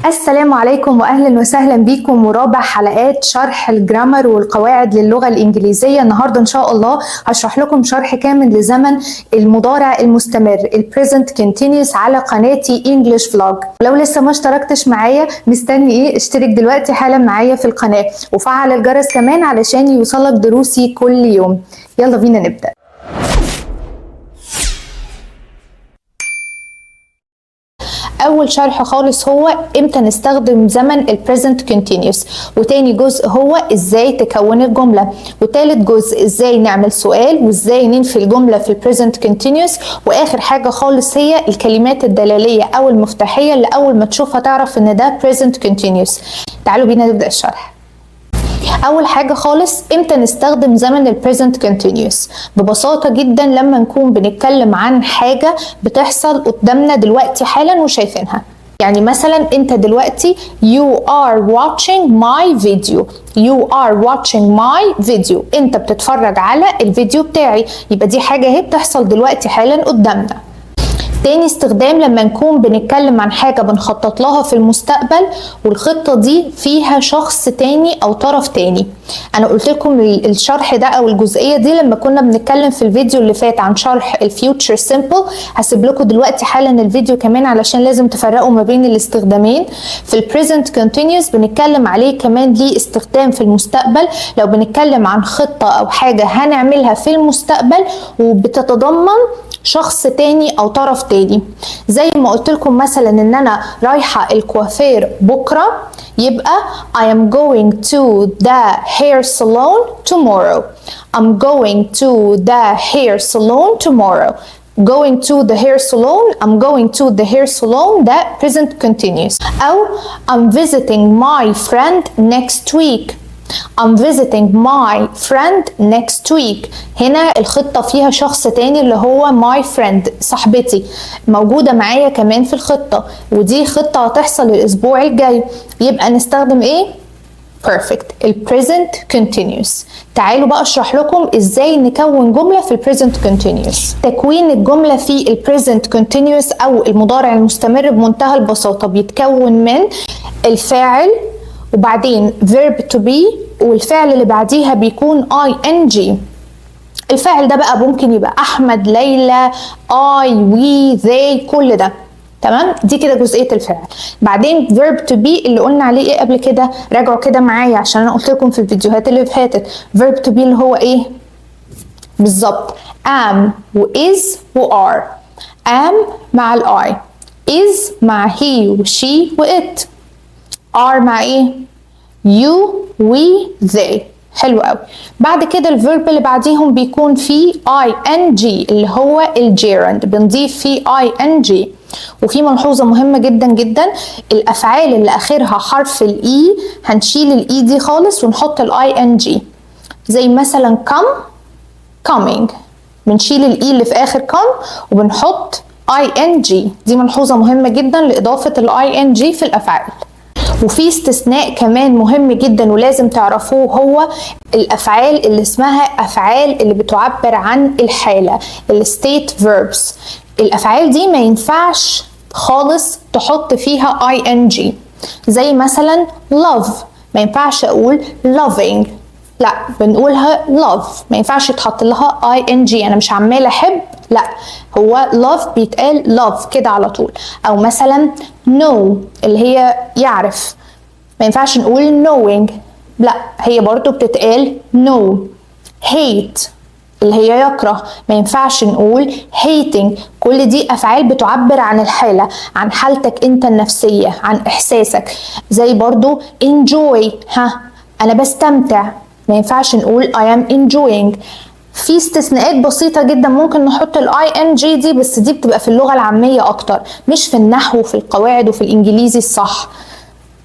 السلام عليكم واهلا وسهلا بكم ورابع حلقات شرح الجرامر والقواعد للغه الانجليزيه. النهارده ان شاء الله هشرح لكم شرح كامل لزمن المضارع المستمر البريزنت كونتينيوس على قناتي انجلش فلوج. لو لسه ما اشتركتش معايا مستني ايه؟ اشترك دلوقتي حالا معايا في القناه وفعل الجرس كمان علشان يوصلك دروسي كل يوم. يلا بينا نبدا. اول شرح خالص هو امتى نستخدم زمن البريزنت كونتينيوس، وتاني جزء هو ازاي تكون الجمله، وتالت جزء ازاي نعمل سؤال وازاي ننفي الجمله في البريزنت كونتينيوس، واخر حاجه خالص هي الكلمات الدلاليه او المفتاحيه اللي اول ما تشوفها تعرف ان ده بريزنت كونتينيوس. تعالوا بينا نبدا الشرح. اول حاجه خالص امتى نستخدم زمن البريزنت كونتينيوس؟ ببساطه جدا لما نكون بنتكلم عن حاجه بتحصل قدامنا دلوقتي حالا وشايفينها. يعني مثلا انت دلوقتي you are watching my video، you are watching my video، انت بتتفرج على الفيديو بتاعي، يبقى دي حاجه اهي بتحصل دلوقتي حالا قدامنا. تاني استخدام لما نكون بنتكلم عن حاجة بنخطط لها في المستقبل والخطة دي فيها شخص تاني أو طرف تاني. أنا قلت لكم الشرح ده أو الجزئية دي لما كنا بنتكلم في الفيديو اللي فات عن شرح الفيوتشر سيمبل. هسيب لكم دلوقتي حالا الفيديو كمان علشان لازم تفرقوا ما بين الاستخدامين. في البريزنت كونتينيوس بنتكلم عليه كمان ليه استخدام في المستقبل لو بنتكلم عن خطة أو حاجة هنعملها في المستقبل وبتتضمن شخص تاني او طرف تاني. زي ما قلت لكم مثلا ان انا رايحه الكوافير بكره، يبقى I am going to the hair salon tomorrow. I'm going to the hair salon tomorrow. Going to the hair salon، I'm going to the hair salon ده present continuous. أو I'm visiting my friend next week. I'm visiting my friend next week. هنا الخطة فيها شخص تاني اللي هو my friend، صاحبتي موجودة معايا كمان في الخطة، ودي خطة هتحصل الأسبوع الجاي. يبقى نستخدم ايه؟ perfect، ال present continuous. تعالوا بقى اشرح لكم ازاي نكون جملة في ال present continuous. تكوين الجملة في ال present continuous او المضارع المستمر بمنتهى البساطة بيتكون من الفاعل وبعدين verb to be والفعل اللي بعديها بيكون ing. الفاعل ده بقى ممكن يبقى احمد، ليلى، I، we، they، كل ده تمام. دي كده جزئيه الفعل. بعدين verb to be اللي قلنا عليه ايه قبل كده، راجعوا كده معايا عشان انا قلت لكم في الفيديوهات اللي فاتت. verb to be اللي هو ايه بالظبط؟ am و is و are. am مع ال I، is مع he و she و it، are مع ايه؟ you we they. حلو قوي. بعد كده الفيرب اللي بعديهم بيكون فيه ing اللي هو الجيرند، بنضيف فيه ing. وفي ملحوظه مهمه جدا جدا، الافعال اللي اخرها حرف الاي هنشيل الاي دي خالص ونحط ing. زي مثلا come coming، بنشيل الاي اللي في اخر come وبنحط ing. دي ملحوظه مهمه جدا لاضافه ing في الافعال. وفي استثناء كمان مهم جدا ولازم تعرفوه، هو الافعال اللي اسمها افعال اللي بتعبر عن الحاله، الستيت فيربس. الافعال دي ما ينفعش خالص تحط فيها ing. زي مثلا love، ما ينفعش اقول loving، لا بنقولها love، ما ينفعش يتحط لها ing. انا مش عماله احب، لا هو love بيتقال love كده على طول. او مثلا know اللي هي يعرف، ما ينفعش نقول knowing، لا هي برضو بتتقال know. hate اللي هي يكره، ما ينفعش نقول hating. كل دي افعال بتعبر عن الحاله، عن حالتك انت النفسيه، عن احساسك. زي برضو enjoy، انا بستمتع، ما ينفعش نقول I am enjoying. في استثناءات بسيطة جدا ممكن نحط ing دي، بس دي بتبقى في اللغة العامية اكتر، مش في النحو وفي القواعد وفي الانجليزي الصح.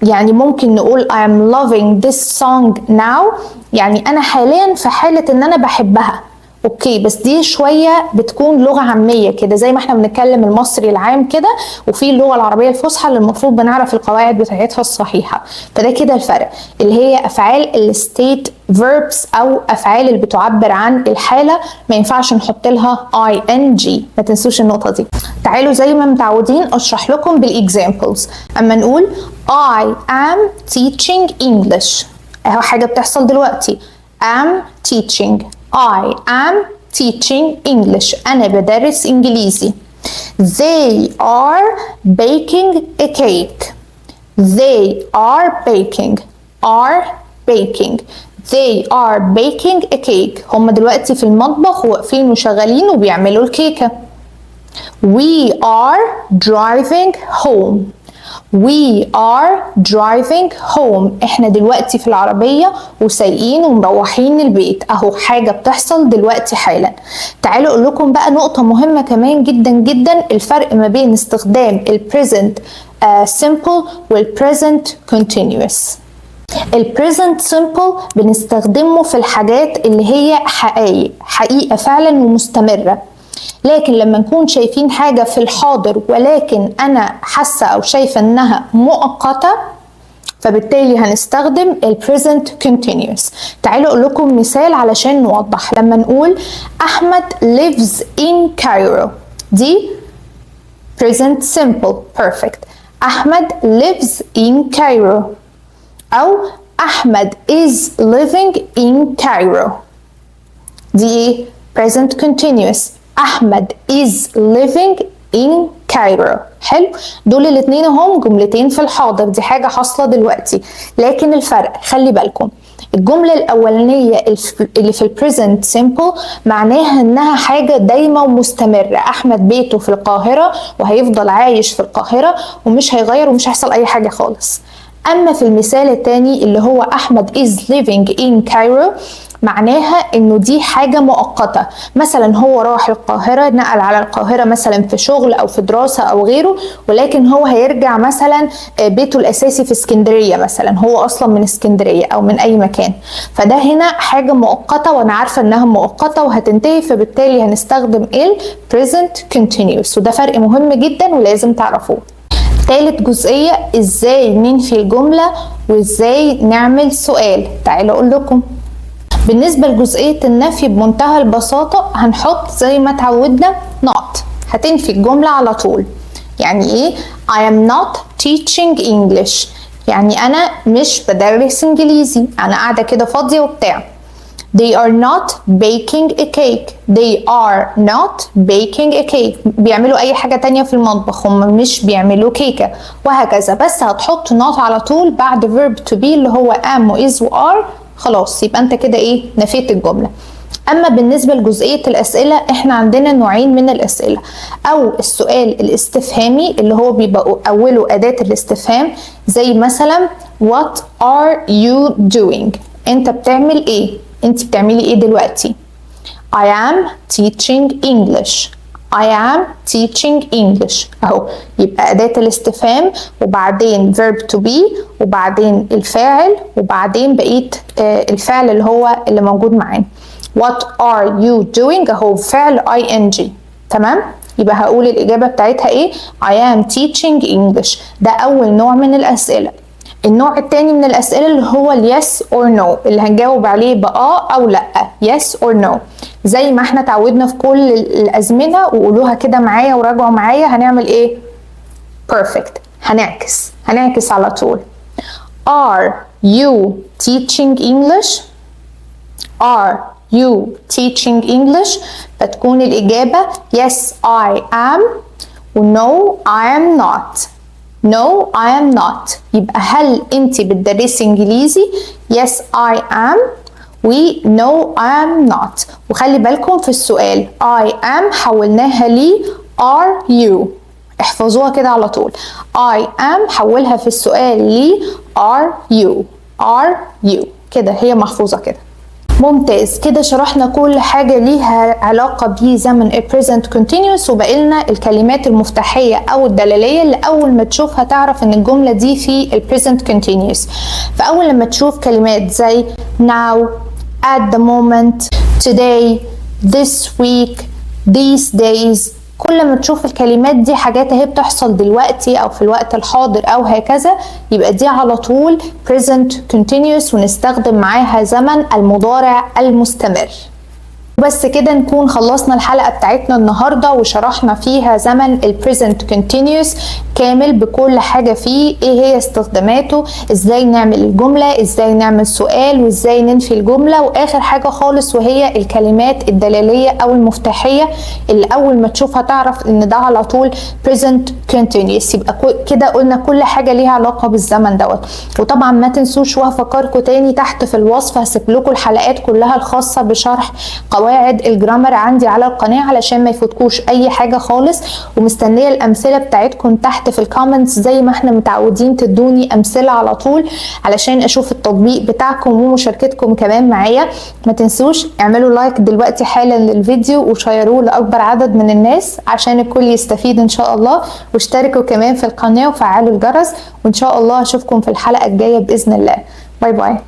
يعني ممكن نقول I am loving this song now، يعني انا حاليا في حالة ان انا بحبها اوكي، بس دي شويه بتكون لغه عاميه كده، زي ما احنا بنتكلم المصري العام كده، وفي اللغه العربيه الفصحى اللي المفروض بنعرف القواعد بتاعتها الصحيحه. فده كده الفرق، اللي هي افعال الستيت فيربس او افعال اللي بتعبر عن الحاله ما ينفعش نحط لها ing. ما تنسوش النقطه دي. تعالوا زي ما متعودين اشرح لكم بالاكزامبلز. اما نقول I am teaching English، اهو حاجه بتحصل دلوقتي. am teaching، I am teaching English، أنا بدرس إنجليزي. They are baking a cake. They are baking. They are baking a cake. هم دلوقتي في المطبخ واقفين وشغالين وبيعملوا الكيكة. We are driving home. We are driving home. احنا دلوقتي في العربية وسايقين ومروحين البيت، اهو حاجة بتحصل دلوقتي حالا. تعالوا اقول لكم بقى نقطة مهمة كمان جدا جدا، الفرق ما بين استخدام ال present simple وال present continuous. ال present simple بنستخدمه في الحاجات اللي هي حقيقة فعلا ومستمرة، لكن لما نكون شايفين حاجة في الحاضر ولكن أنا حاسة أو شايفة إنها مؤقتة، فبالتالي هنستخدم ال present continuous. تعالوا أقول لكم مثال علشان نوضح. لما نقول أحمد lives in Cairo، دي present simple perfect. أحمد lives in Cairo، أو أحمد is living in Cairo، دي present continuous. أحمد is living in Cairo. حلو، دول الاتنين هم جملتين في الحاضر، دي حاجة حاصلة دلوقتي. لكن الفرق خلي بالكم، الجملة الأولانية اللي في البريزنت سيمبل معناها إنها حاجة دايمة ومستمرة. أحمد بيته في القاهرة وهيفضل عايش في القاهرة ومش هيغير ومش هيحصل أي حاجة خالص. أما في المثال التاني اللي هو أحمد is living in Cairo، معناها انه دي حاجة مؤقتة. مثلا هو راح القاهرة، نقل على القاهرة مثلا في شغل او في دراسة او غيره، ولكن هو هيرجع مثلا بيته الاساسي في اسكندرية، مثلا هو اصلا من اسكندرية او من اي مكان. فده هنا حاجة مؤقتة وانا عارفة انها مؤقتة وهتنتهي، فبالتالي هنستخدم ال present continuous، وده فرق مهم جدا ولازم تعرفوه. ثالث جزئية، ازاي ننفي الجملة وازاي نعمل سؤال. تعالوا اقول لكم. بالنسبة لجزئية النفي بمنتهى البساطة هنحط زي ما اتعودنا not، هتنفي الجملة على طول. يعني ايه؟ I am not teaching English، يعني أنا مش بدرس إنجليزي، أنا قاعدة كده فاضية وبتاع. They are not baking a cake. They are not baking a cake. بيعملوا أي حاجة تانية في المطبخ، هم مش بيعملوا كيكة، وهكذا. بس هتحط not على طول بعد verb to be اللي هو am و is و are، خلاص يبقى انت كده ايه؟ نفيت الجملة. اما بالنسبة لجزئية الاسئلة، احنا عندنا نوعين من الاسئلة، او السؤال الاستفهامي اللي هو بيبقى اوله اداة الاستفهام، زي مثلا what are you doing؟ انت بتعمل ايه؟ انت بتعملي ايه دلوقتي؟ I am teaching English. I am teaching English، اهو يبقى أداة الاستفهام وبعدين verb to be وبعدين الفاعل وبعدين بقية الفعل اللي هو اللي موجود معانا. What are you doing؟ اهو فعل ing. تمام؟ يبقى هقول الإجابة بتاعتها ايه؟ I am teaching English. ده أول نوع من الأسئلة. النوع التاني من الأسئلة اللي هو yes or no، اللي هنجاوب عليه بآه أو لأ، yes or no. زي ما احنا تعودنا في كل الأزمنة، وقولوها كده معايا وراجعوا معايا. هنعمل ايه؟ perfect، هنعكس على طول. Are you teaching English؟ Are you teaching English؟ فتكون الإجابة yes I am و no I am not. No I am not. يبقى هل انت بتدرسي انجليزي؟ Yes I am و no I am not. وخلي بالكم في السؤال I am حولناها لي are you، احفظوها كده على طول. I am حولها في السؤال لي are you كده، هي محفوظة كده. ممتاز، كده شرحنا كل حاجة ليها علاقة بزمن present continuous، وبقيلنا الكلمات المفتاحية أو الدلالية اللي أول ما تشوفها تعرف إن الجملة دي في present continuous. فأول لما تشوف كلمات زي now، at the moment، today، this week these days. كل ما تشوف الكلمات دي حاجات اهي بتحصل دلوقتي او في الوقت الحاضر او هكذا، يبقى دي على طول present continuous ونستخدم معاها زمن المضارع المستمر. بس كده نكون خلصنا الحلقة بتاعتنا النهاردة وشرحنا فيها زمن ال present continuous كامل بكل حاجة فيه، ايه هي استخداماته، ازاي نعمل الجملة، ازاي نعمل سؤال، وازاي ننفي الجملة، واخر حاجة خالص وهي الكلمات الدلالية او المفتاحية اللي اول ما تشوفها تعرف ان ده على طول present continuous. يبقى كده قلنا كل حاجة ليها علاقة بالزمن دوت. وطبعا ما تنسوش وهفكركم تاني تحت في الوصف هسيب لكم الحلقات كلها الخاصة بشرح قواعد الجرامر عندي على القناة علشان ما يفوتكوش اي حاجة خالص، ومستنية الامثلة بتاعتكم تحت في الكومنتس زي ما احنا متعودين تدوني امثلة على طول علشان اشوف التطبيق بتاعكم ومشاركتكم كمان معايا. ما تنسوش اعملوا لايك دلوقتي حالا للفيديو وشيروه لاكبر عدد من الناس عشان الكل يستفيد ان شاء الله، واشتركوا كمان في القناة وفعلوا الجرس، وان شاء الله اشوفكم في الحلقة الجاية باذن الله. باي باي.